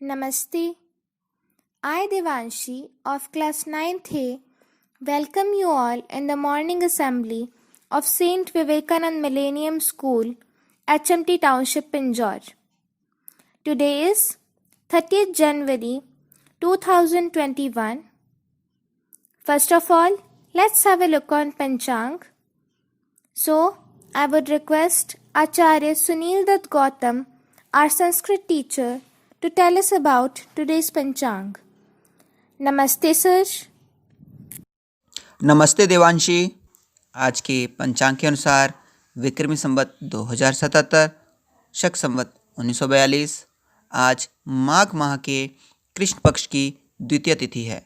Namaste. I, Devanshi of class 9th A, welcome you all in the morning assembly of St Vivekanand Millennium School, HMT Township, Pinjore. Today is 30th January 2021. First of all, let's have a look on Panchang. So, I would request Acharya Sunil Dutt Gautam, our Sanskrit teacher, to tell us about today's Panchang. Namaste, sir. नमस्ते देवांशी। आज के पंचांग के अनुसार विक्रमी संवत 2077, शक संवत 1942 आज माघ माह के कृष्ण पक्ष की द्वितीय तिथि है।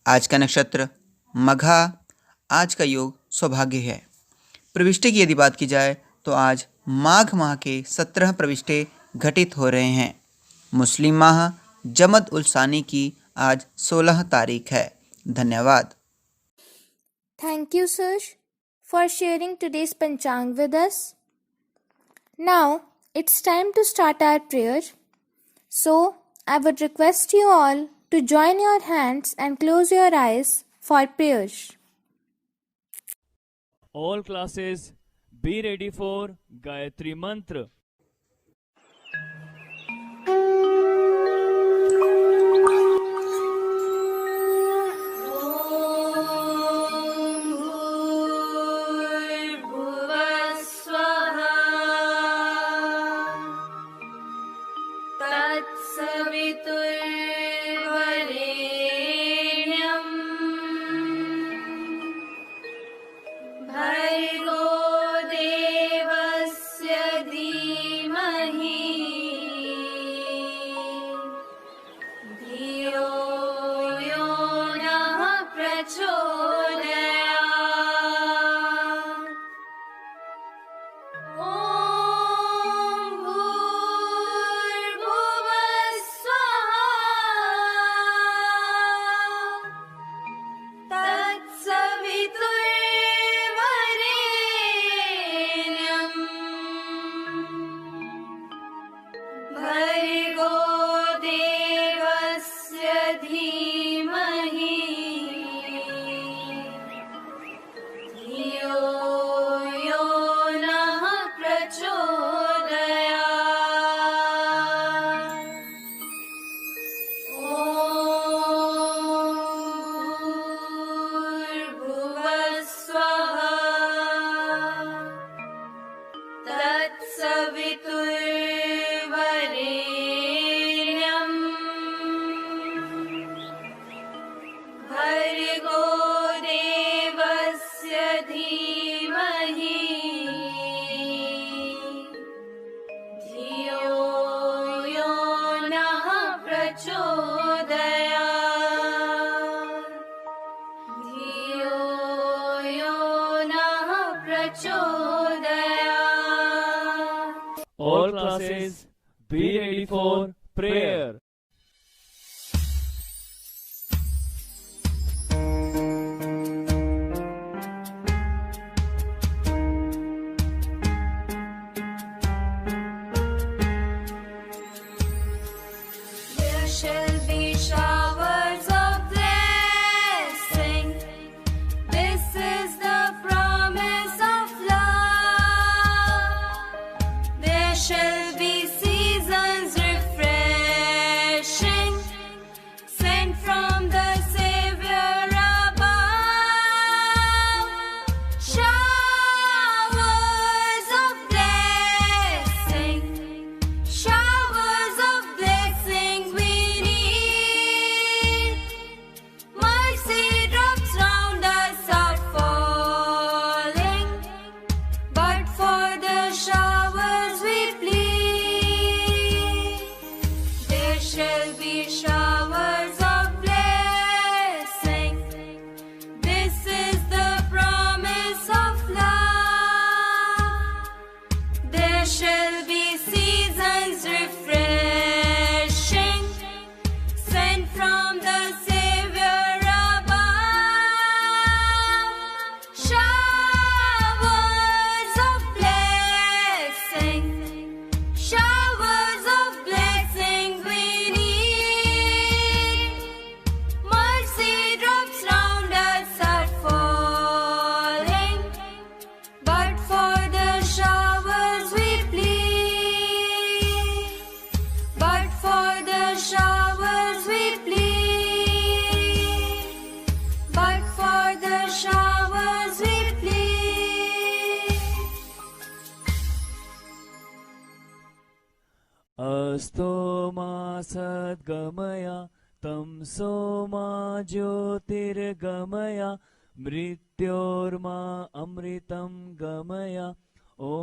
आज का नक्षत्र मघा। आज का योग सौभाग्य है। प्रविष्टे की यदि बात की जाए तो आज माघ माह के 17 प्रविष्टे घटित हो रहे हैं। मुस्लिम माह जमद उल सानी की आज 16 तारीख है। धन्यवाद। Thank you, sir, for sharing today's Panchang with us. Now, it's time to start our prayer. So, I would request you all to join your hands and close your eyes for prayer. All classes, be ready for Gayatri Mantra. All classes, be ready for prayer. There shall be showers of blessing. This is the promise of love. There shall be seasons refreshing, sent from the Savior above. Showers of blessing, showers of blessing we need. अस्तो मा सद्गमय तमसो मा ज्योतिर्गमय मृत्योर्मा अमृतं गमय ॐ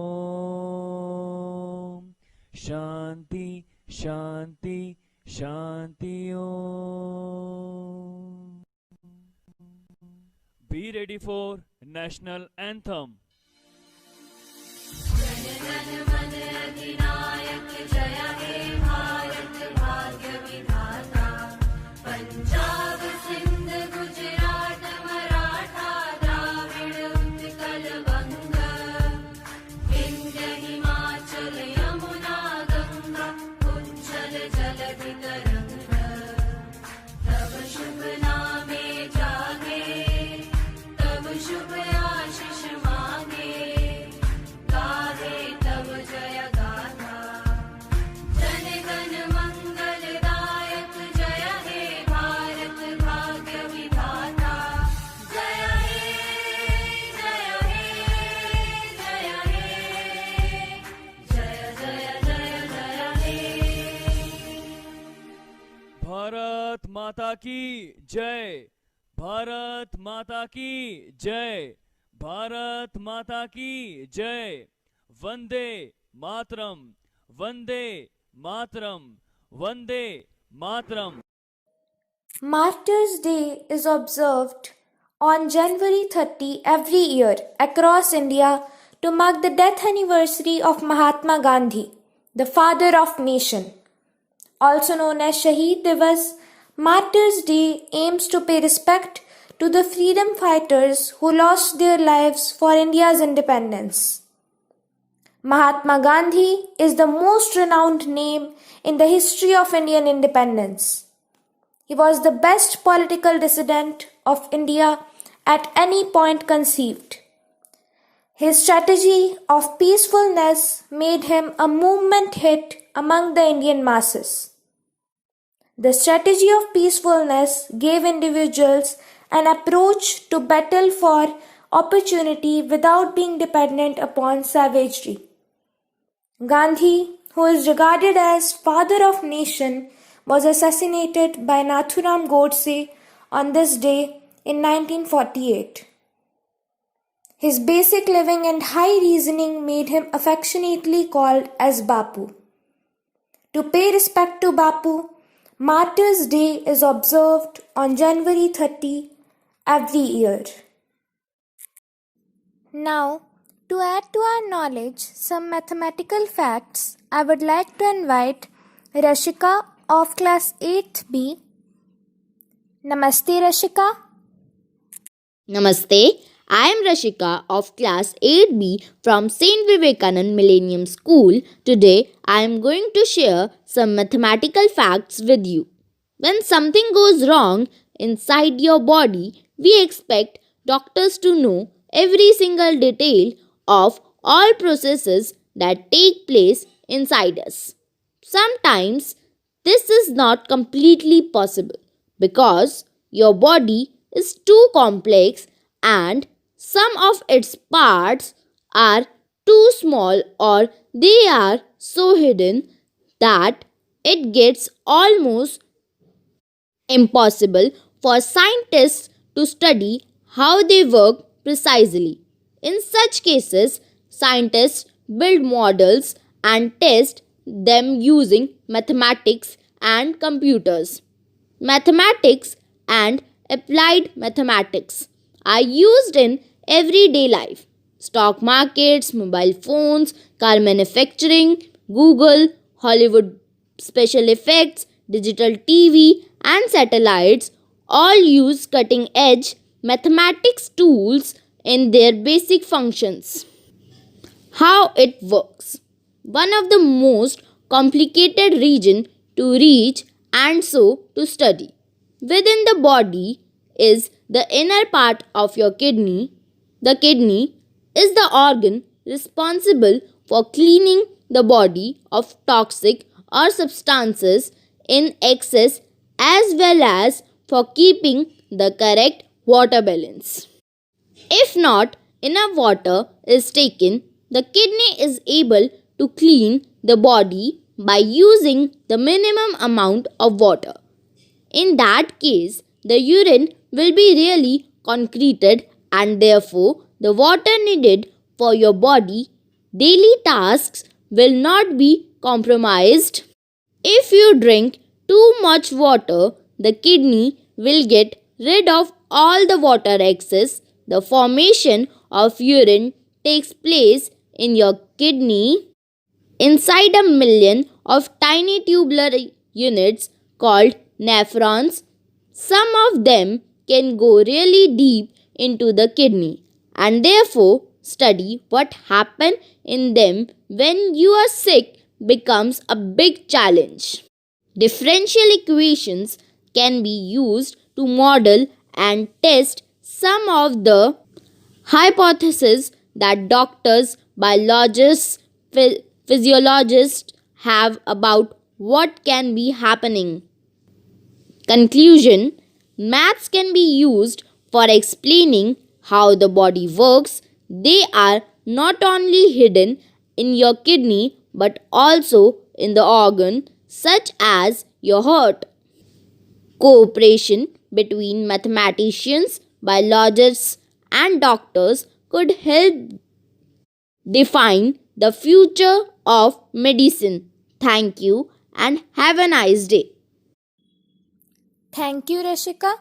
शान्ति शान्ति शान्ति ॐ Be ready for National Anthem. जन मन अधिनायक जय हे भारत भाग्य विधाता पंजाब सिंध गुजरात मराठा द्राविड़ उत्कल बंग विंध्य हिमाचल यमुना गंगा उज्जल जलधि तरंग तब शुभ नामे जागे तब शुभ आशीष मांगे गाहे तब जय गाथा जन गण मंगलदायक जय हे भारत भाग्य विधाता जय हे जय हे जय हे जय जय जय जय हे भारत माता की जय, भारत माता की जय, भारत माता की जय। Vande Mataram, Vande Mataram, Vande Mataram. Martyrs' Day is observed on January 30 every year across India to mark the death anniversary of Mahatma Gandhi, the father of nation. Also known as Shaheed Divas, Martyrs' Day aims to pay respect to the freedom fighters who lost their lives for India's independence. Mahatma Gandhi is the most renowned name in the history of Indian independence. He was the best political dissident of India at any point conceived. His strategy of peacefulness made him a movement hit among the Indian masses. The strategy of peacefulness gave individuals an approach to battle for opportunity without being dependent upon savagery. Gandhi, who is regarded as father of nation, was assassinated by Nathuram Godse on this day in 1948. His basic living and high reasoning made him affectionately called as Bapu. To pay respect to Bapu, Martyrs' Day is observed on January 30 every year. Now, to add to our knowledge some mathematical facts, I would like to invite Rashika of class 8th B. Namaste Rashika. Namaste, I am Rashika of class 8B from St Vivekanand Millennium School. Today I am going to share some mathematical facts with you. When something goes wrong inside your body, we expect doctors to know every single detail of all processes that take place inside us. Sometimes this is not completely possible because your body is too complex and some of its parts are too small or they are so hidden that it gets almost impossible for scientists to study how they work precisely. In such cases, scientists build models and test them using mathematics and computers. Mathematics and applied mathematics are used in everyday life. Stock markets, mobile phones, car manufacturing, Google, Hollywood special effects, digital TV, and satellites all use cutting edge mathematics tools in their basic functions. How it works. One of the most complicated region to reach and so to study within the body is the inner part of your kidney. The kidney is the organ responsible for cleaning the body of toxic or substances in excess as well as for keeping the correct water balance. If not enough water is taken, the kidney is able to clean the body by using the minimum amount of water. In that case, the urine will be really concreted and therefore the water needed for your body daily tasks will not be compromised. If you drink too much water, the kidney will get rid of all the water excess. The formation of urine takes place in your kidney inside a million of tiny tubular units called nephrons. Some of them can go really deep into the kidney and therefore study what happens in them when you are sick becomes a big challenge. Differential equations can be used to model and test some of the hypotheses that doctors, biologists, physiologists have about what can be happening. Conclusion: maths can be used for explaining how the body works. They are not only hidden in your kidney but also in the organ such as your heart. Cooperation between mathematicians, biologists, and doctors could help define the future of medicine. Thank you and have a nice day. Thank you, Rishika.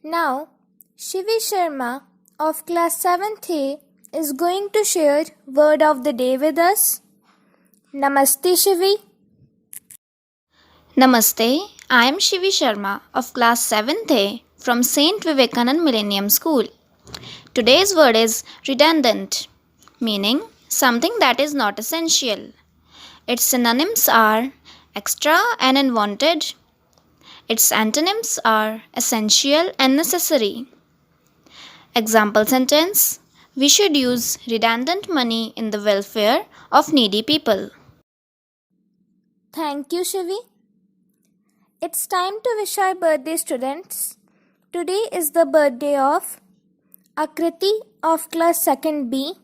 Now, Shivi Sharma of class 7th A is going to share word of the day with us. Namaste, Shivi. Namaste, I am Shivi Sharma of class 7th A from St Vivekanand Millennium School. Today's word is redundant, meaning something that is not essential. Its synonyms are extra and unwanted. Its antonyms are essential and necessary. Example sentence: we should use redundant money in the welfare of needy people. Thank you, Shivi. It's time to wish our birthday students. Today is the birthday of Akriti of class 2nd B,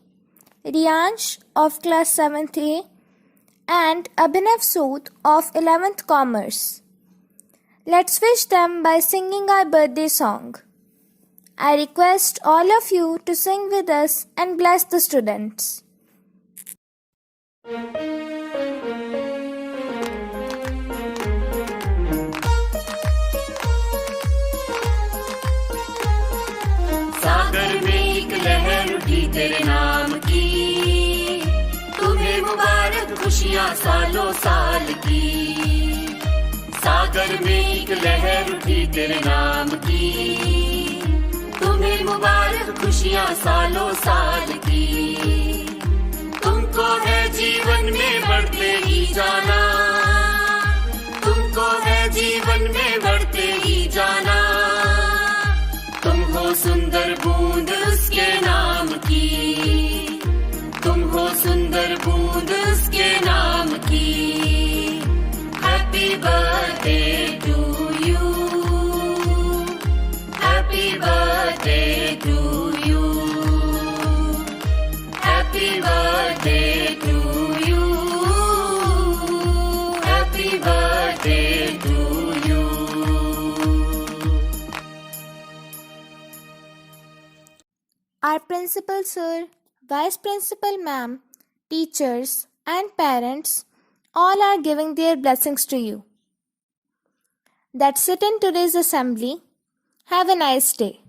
Riyansh of class 7th A, and Abhinav Sood of 11th Commerce. Let's wish them by singing our birthday song. I request all of you to sing with us and bless the students. सागर में एक लहर उठी तेरे नाम की, तुम्हें मुबारक खुशियाँ सालों साल की। सागर में एक लहर उठी तेरे नाम की, तुम्हें मुबारक खुशियाँ सालों साल की। तुमको है जीवन में बढ़ते ही जाना, तुमको है जीवन में बढ़ते ही जाना। तुम हो सुंदर बूंद उसके नाम की, तुम हो सुंदर बूंद उसके नाम की। Happy birthday to you, happy birthday to you, happy birthday to you, happy birthday to you. Our principal sir, vice principal ma'am, teachers and parents all are giving their blessings to you. That's it in today's assembly. Have a nice day.